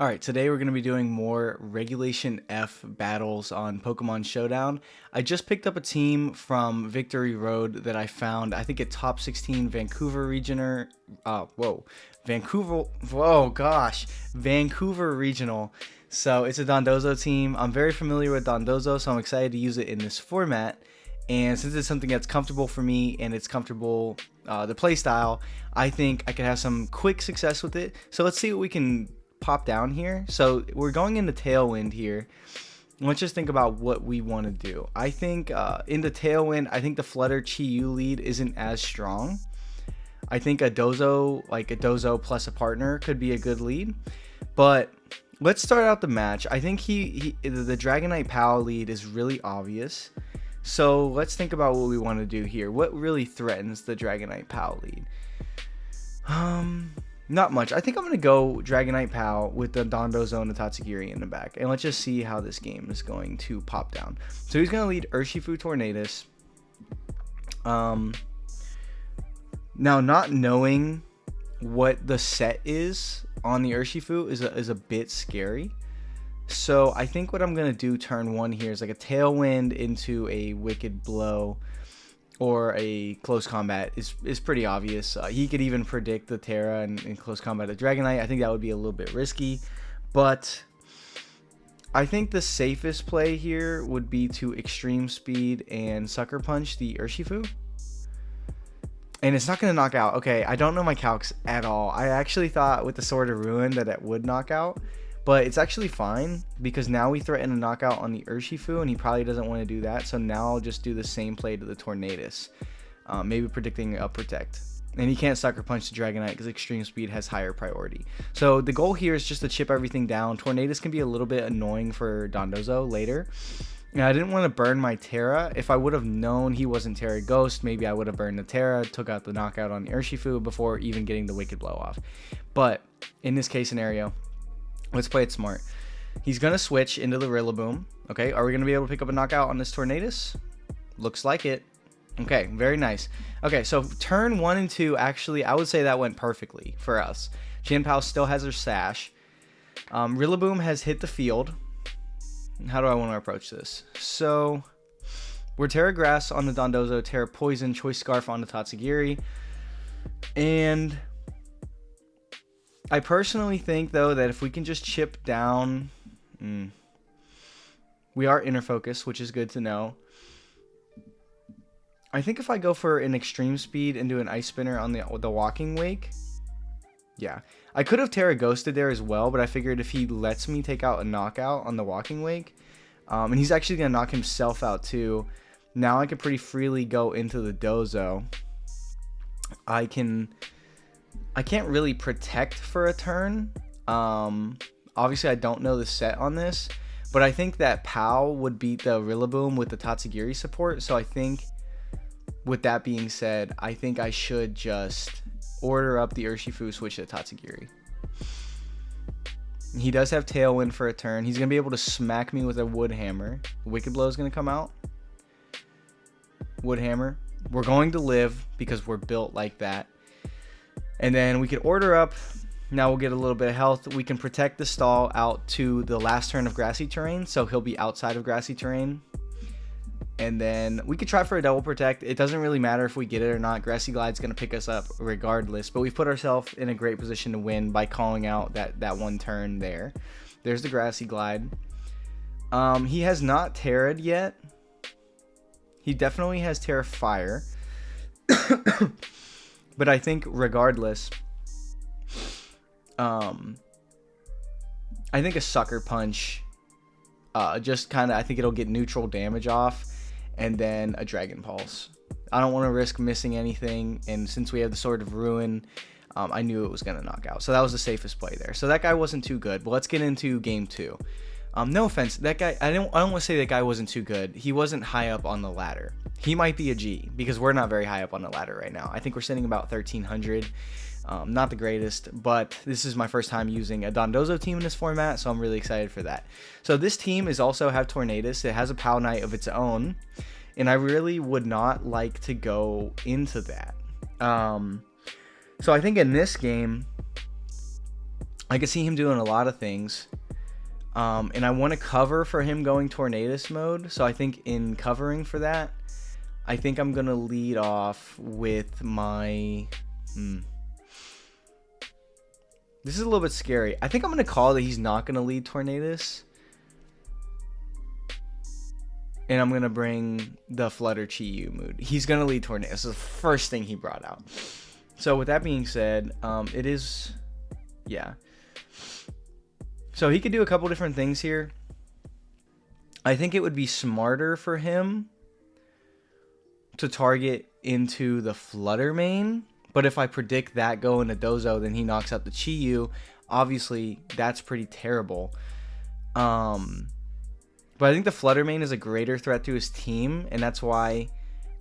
Alright, today we're going to be doing more Regulation F battles on Pokemon Showdown. I just picked up a team from Victory Road that I found, I think at top 16 Vancouver Regional, Vancouver Regional. So it's a Dondozo team. I'm very familiar with Dondozo, so I'm excited to use it in this format. And since it's something that's comfortable for me and it's comfortable, the play style, I think I could have some quick success with it. So let's see what we can pop down here. So we're going into Tailwind here. Let's just think about what we want to do. I think in the Tailwind, I think the Flutter Chi-Yu lead isn't as strong. I think a Dozo, like a Dozo plus a partner, could be a good lead. But let's start out the match. I think the Dragonite POW lead is really obvious. So let's think about what we want to do here. What really threatens the Dragonite POW lead? Not much. I think I'm going to go Dragonite POW with the Dondozo and the Tatsugiri in the back. And let's just see how this game is going to pop down. So he's going to lead Urshifu Tornadus. Now, not knowing what the set is on the Urshifu is a bit scary. So I think what I'm going to do turn one here is like a Tailwind into a Wicked Blow or a close combat is pretty obvious. He could even predict the Terra in close combat of Dragonite. I think that would be a little bit risky, but I think the safest play here would be to Extreme Speed and Sucker Punch the Urshifu. And it's not going to knock out. Okay, I don't know my calcs at all. I actually thought with the Sword of Ruin that it would knock out. But it's actually fine because now we threaten a knockout on the Urshifu and he probably doesn't want to do that. So now I'll just do the same play to the Tornadus. Maybe predicting a Protect. And he can't Sucker Punch the Dragonite because Extreme Speed has higher priority. So the goal here is just to chip everything down. Tornadus can be a little bit annoying for Dondozo later. And I didn't want to burn my Terra. If I would have known he wasn't Terra Ghost, maybe I would have burned the Terra, took out the knockout on the Urshifu before even getting the Wicked Blow off. But in this case scenario, let's play it smart. He's going to switch into the Rillaboom. Okay, are we going to be able to pick up a knockout on this Tornadus? Looks like it. Okay, very nice. Okay, so turn 1 and 2, actually, I would say that went perfectly for us. Chien-Pao still has her Sash. Rillaboom has hit the field. How do I want to approach this? So, we're Terra Grass on the Dondozo, Terra Poison, Choice Scarf on the Tatsugiri. And I personally think, though, that if we can just chip down... we are Inner Focus, which is good to know. I think if I go for an Extreme Speed and do an Ice Spinner on the Walking Wake... Yeah. I could have Terra Ghosted there as well, but I figured if he lets me take out a knockout on the Walking Wake... and he's actually going to knock himself out, too. Now I can pretty freely go into the Dozo. I can't really protect for a turn. Obviously I don't know the set on this, but I think that POW would beat the Rillaboom with the Tatsugiri support. So I think with that being said, I think I should just order up the Urshifu, switch to Tatsugiri. He does have Tailwind for a turn. He's going to be able to smack me with a Wood Hammer. Wicked Blow is going to come out. Wood Hammer. We're going to live because we're built like that. And then we could order up. Now we'll get a little bit of health. We can protect the stall out to the last turn of Grassy Terrain. So he'll be outside of Grassy Terrain. And then we could try for a double protect. It doesn't really matter if we get it or not. Grassy Glide's going to pick us up regardless. But we've put ourselves in a great position to win by calling out that one turn there. There's the Grassy Glide. He has not Terra'd yet. He definitely has Terra Fire. But I think regardless, I think a Sucker Punch, just kind of, I think it'll get neutral damage off, and then a Dragon Pulse. I don't want to risk missing anything, and since we have the Sword of Ruin, I knew it was going to knock out. So that was the safest play there. So that guy wasn't too good, but let's get into game 2. No offense, that guy, I don't want to say that guy wasn't too good. He wasn't high up on the ladder. He might be a G, because we're not very high up on the ladder right now. I think we're sitting about 1,300. Not the greatest, but this is my first time using a Dondozo team in this format, so I'm really excited for that. So this team is also have Tornadus. It has a POW Knight of its own, and I really would not like to go into that. So I think in this game, I can see him doing a lot of things. And I want to cover for him going Tornadus mode. So I think in covering for that, I think I'm going to lead off with my... This is a little bit scary. I think I'm going to call that he's not going to lead Tornadus. And I'm going to bring the Flutter Chi-Yu mood. He's going to lead Tornadus. This is the first thing he brought out. So with that being said, it is... Yeah. So he could do a couple different things here. I think it would be smarter for him to target into the Flutter main. But if I predict that go into Dozo, then he knocks out the Chi-Yu. Obviously, that's pretty terrible. But I think the Flutter main is a greater threat to his team, and that's why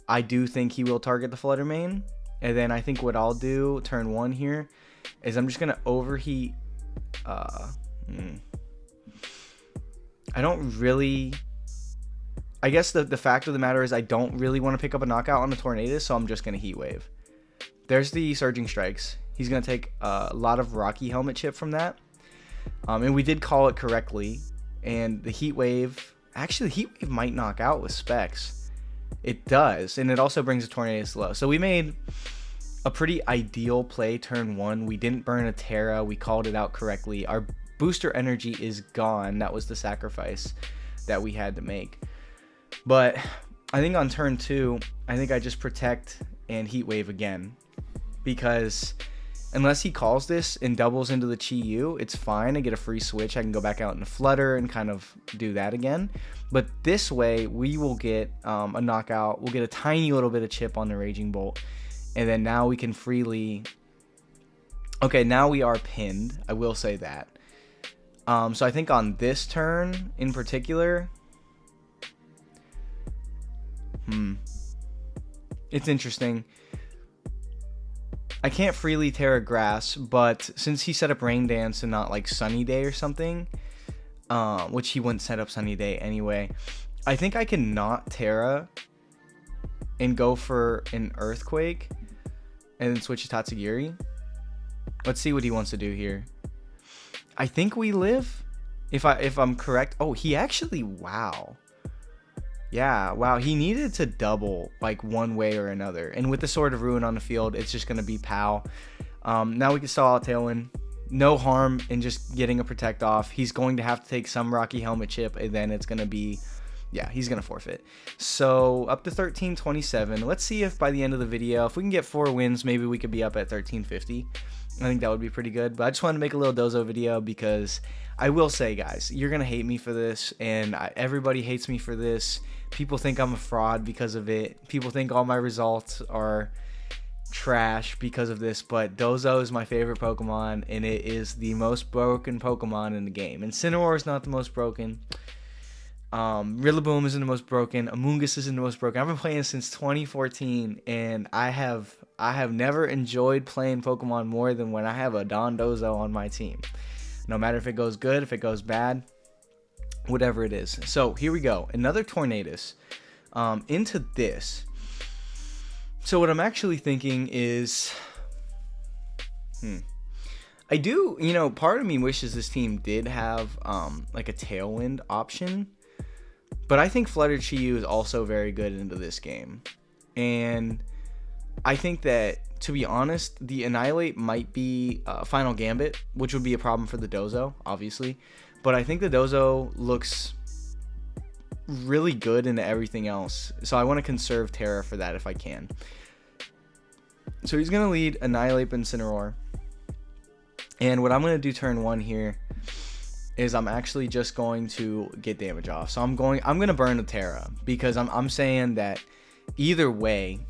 I do think he will target the Flutter main. And then I think what I'll do, turn 1 here, is I'm just going to overheat... I don't really... I guess the fact of the matter is I don't really want to pick up a knockout on the Tornadus, so I'm just going to Heat Wave. There's the Surging Strikes. He's going to take a lot of Rocky Helmet chip from that. And we did call it correctly. And the Heat Wave... Actually, the Heat Wave might knock out with Specs. It does. And it also brings a Tornadus low. So we made a pretty ideal play turn 1. We didn't burn a Terra. We called it out correctly. Our booster energy is gone. That was the sacrifice that we had to make. But I think on turn 2, I think I just protect and Heat Wave again. Because unless he calls this and doubles into the Chi-Yu, it's fine. I get a free switch. I can go back out into Flutter and kind of do that again. But this way, we will get a knockout. We'll get a tiny little bit of chip on the Raging Bolt. And then now we can freely... Okay, now we are pinned. I will say that. So I think on this turn in particular... It's interesting. I can't freely Terra Grass, but since he set up Rain Dance and not like Sunny Day or something, which he wouldn't set up Sunny Day anyway, I think I can not Terra and go for an Earthquake and then switch to Tatsugiri. Let's see what he wants to do here. I think we live, if I'm correct. Oh, he actually, wow. Yeah, wow, he needed to double, like, one way or another. And with the Sword of Ruin on the field, it's just going to be POW. Now we can stall out Tailwind. No harm in just getting a Protect off. He's going to have to take some Rocky Helmet chip, and then it's going to be... Yeah, he's going to forfeit. So, up to 1327. Let's see if by the end of the video, if we can get 4 wins, maybe we could be up at 1350. I think that would be pretty good. But I just wanted to make a little Dozo video because I will say, guys, you're going to hate me for this, and everybody hates me for this. People think I'm a fraud because of it. People think all my results are trash because of this, but Dozo is my favorite Pokemon, and it is the most broken Pokemon in the game. Incineroar is not the most broken. Rillaboom isn't the most broken. Amoonguss isn't the most broken. I've been playing since 2014, and I have never enjoyed playing Pokemon more than when I have a Dondozo on my team. No matter if it goes good, if it goes bad, whatever it is. So here we go. Another Tornadus into this. So what I'm actually thinking is, I do, part of me wishes this team did have like a Tailwind option. But I think Flutter Chi-Yu is also very good into this game. And I think that, to be honest, the Annihilate might be Final Gambit, which would be a problem for the Dozo, obviously. But I think the Dozo looks really good into everything else. So I want to conserve Terra for that if I can. So he's going to lead Annihilate Incineroar. And what I'm going to do turn 1 here is I'm actually just going to get damage off. So I'm going to burn the Terra because I'm saying that either way,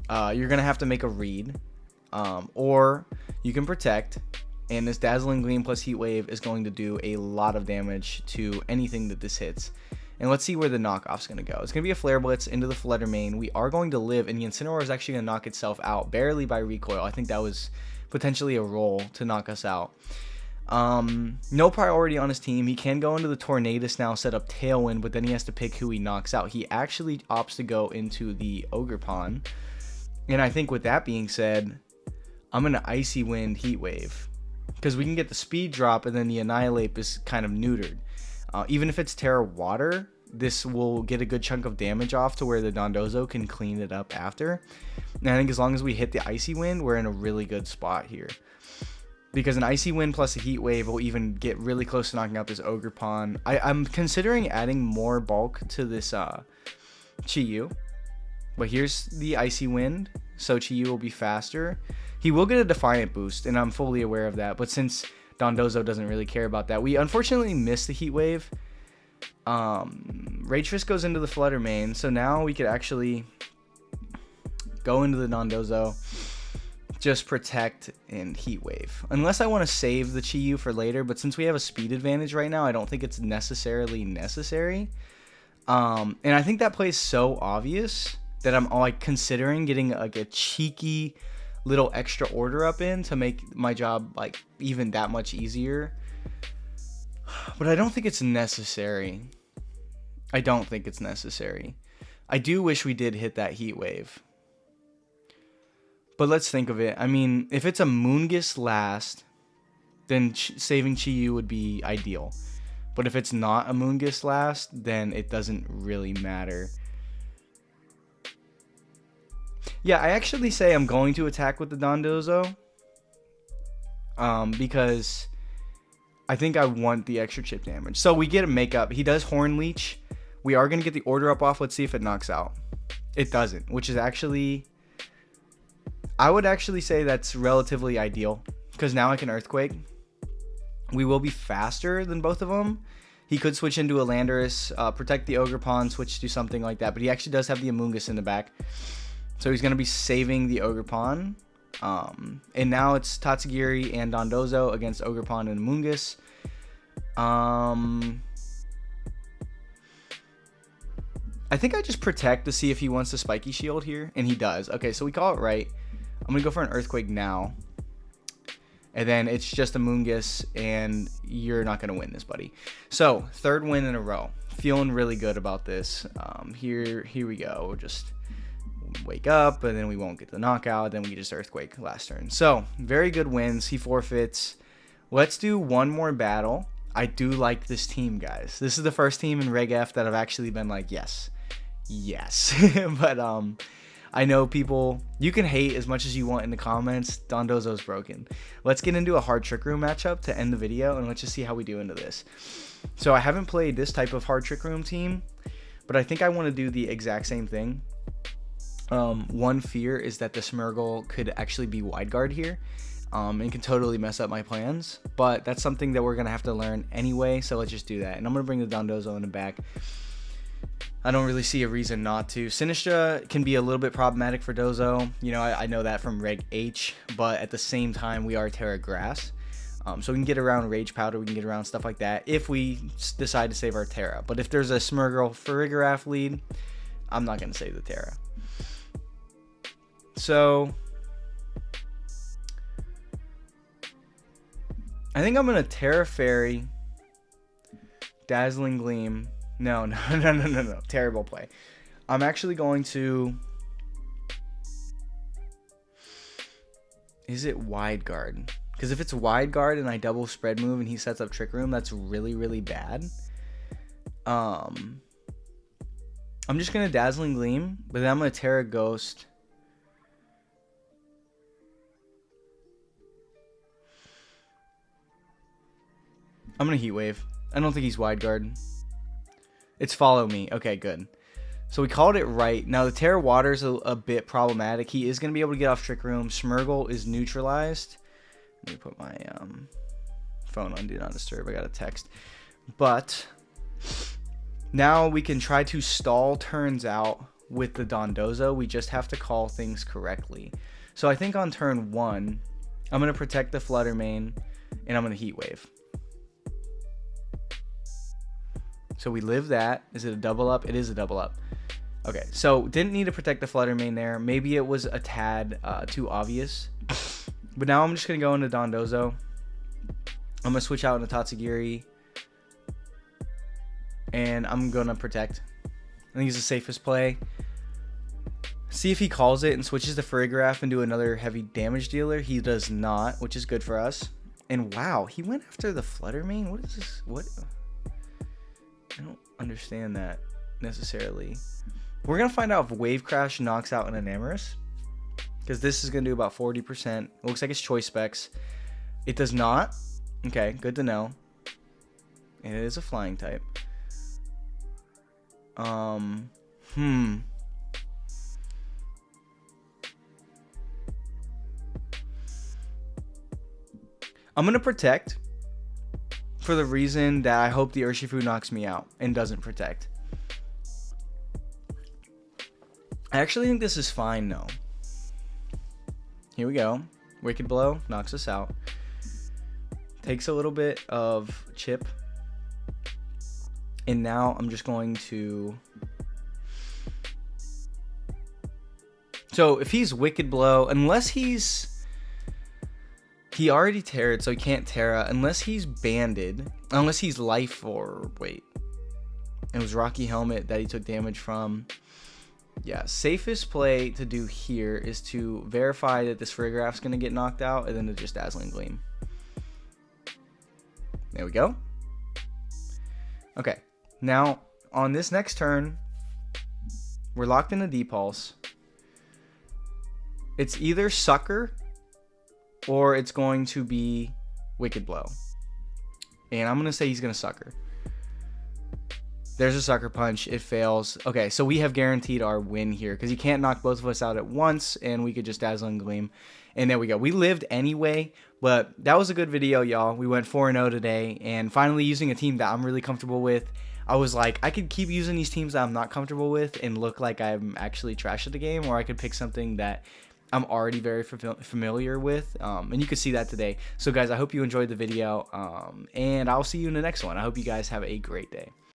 you're going to have to make a read, or you can protect, and this Dazzling Gleam plus Heat Wave is going to do a lot of damage to anything that this hits. And let's see where the knockoff's going to go. It's going to be a Flare Blitz into the Flutter main. We are going to live, and the Incineroar is actually going to knock itself out barely by recoil. I think that was potentially a roll to knock us out. No priority on his team. He can go into the Tornadus now, set up Tailwind, but then he has to pick who he knocks out. He actually opts to go into the Ogerpon. And I think with that being said, I'm going to Icy Wind Heat Wave because we can get the speed drop, and then the Annihilate is kind of neutered. Even if it's Terra Water, this will get a good chunk of damage off to where the Dondozo can clean it up after. And I think as long as we hit the Icy Wind, we're in a really good spot here. Because an Icy Wind plus a Heat Wave will even get really close to knocking out this Ogerpon. I'm considering adding more bulk to this Chi-Yu. But here's the Icy Wind, so Chi-Yu will be faster. He will get a Defiant boost, and I'm fully aware of that. But since Dondozo doesn't really care about that, we unfortunately missed the Heat Wave. Rage Fist goes into the Flutter Mane, so now we could actually go into the Dondozo, just protect and Heat Wave. Unless I want to save the Chi-Yu for later, but since we have a speed advantage right now, I don't think it's necessarily necessary. And I think that play is so obvious that I'm like considering getting like a cheeky little extra order up in to make my job like even that much easier. But I don't think it's necessary. I don't think it's necessary. I do wish we did hit that Heat Wave. But let's think of it. I mean, if it's a Moongus last, then saving Chi-Yu would be ideal. But if it's not a Moongus last, then it doesn't really matter. Yeah, I actually say I'm going to attack with the Dondozo. Because I think I want the extra chip damage. So we get a makeup. He does Horn Leech. We are going to get the order up off. Let's see if it knocks out. It doesn't, which is actually... I would actually say that's relatively ideal. Because now I can Earthquake. We will be faster than both of them. He could switch into a Landorus, protect the Ogerpon, switch to something like that. But he actually does have the Amoonguss in the back. So he's going to be saving the Ogerpon. And now it's Tatsugiri and Dondozo against Ogerpon and Amoonguss. I think I just protect to see if he wants the Spiky Shield here. And he does. Okay, so we call it right. I'm going to go for an Earthquake now. And then it's just Amoonguss, and you're not going to win this, buddy. So, third win in a row. Feeling really good about this. Here we go. We'll just wake up, and then we won't get the knockout. Then we just Earthquake last turn. So, very good wins. He forfeits. Let's do one more battle. I do like this team, guys. This is the first team in Reg F that I've actually been like, yes. Yes. But, I know people, you can hate as much as you want in the comments. Dondozo's broken. Let's get into a hard Trick Room matchup to end the video, and let's just see how we do into this. So I haven't played this type of hard Trick Room team, but I think I want to do the exact same thing. One fear is that the Smeargle could actually be wide guard here, and can totally mess up my plans, but that's something that we're going to have to learn anyway, so let's just do that. And I'm going to bring the Dondozo in the back. I don't really see a reason not to. Sinistra can be a little bit problematic for Dozo. You know, I know that from Reg H, but at the same time, we are Terra Grass. So we can get around Rage Powder, we can get around stuff like that if we decide to save our Terra. But if there's a Smeargle Farigiraf lead, I'm not going to save the Terra. So I think I'm going to Terra Fairy, Dazzling Gleam. No. Terrible play. I'm actually going to... Is it Wide Guard? Because if it's Wide Guard and I double spread move and he sets up Trick Room, that's really, really bad. I'm just going to Dazzling Gleam, but then I'm going to Terra Ghost. I'm going to Heat Wave. I don't think he's Wide Guard. It's Follow Me. Okay, good. So we called it right. Now, the Terra Water is a bit problematic. He is going to be able to get off Trick Room. Smeargle is neutralized. Let me put my phone on Do Not Disturb. I got a text. But now we can try to stall turns out with the Dondozo. We just have to call things correctly. So I think on turn 1, I'm going to protect the Flutter Mane, and I'm going to Heat Wave. So we live that. Is it a double up? It is a double up. Okay, so didn't need to protect the Flutter Mane there. Maybe it was a tad too obvious. But now I'm just going to go into Dondozo. I'm going to switch out into Tatsugiri. And I'm going to protect. I think it's the safest play. See if he calls it and switches the Farigiraf into another heavy damage dealer. He does not, which is good for us. And wow, he went after the Flutter Mane? What is this? What? I don't understand that necessarily. We're going to find out if Wave Crash knocks out an Enamorus, because this is going to do about 40%. It looks like it's Choice Specs. It does not. Okay, good to know. And it is a flying type. I'm going to protect for the reason that I hope the Urshifu knocks me out and doesn't protect. I actually think this is fine, though. Here we go. Wicked Blow knocks us out. Takes a little bit of chip. And now I'm just going to... So if he's Wicked Blow, unless he's... He already Terra'd, so he can't Terra. Unless he's banded. Unless he's Life or... Wait. It was Rocky Helmet that he took damage from. Yeah, safest play to do here is to verify that this Farigiraf's going to get knocked out, and then to just Dazzling Gleam. There we go. Okay. Now, on this next turn, we're locked in a D-Pulse. It's either Sucker or it's going to be Wicked Blow. And I'm going to say he's going to Sucker. There's a Sucker Punch. It fails. Okay, so we have guaranteed our win here because he can't knock both of us out at once, and we could just Dazzling Gleam. And there we go. We lived anyway, but that was a good video, y'all. We went 4-0 today, and finally using a team that I'm really comfortable with. I was like, I could keep using these teams that I'm not comfortable with and look like I'm actually trash at the game, or I could pick something that I'm already very familiar with, and you could see that today. So guys, I hope you enjoyed the video, and I'll see you in the next one. I hope you guys have a great day.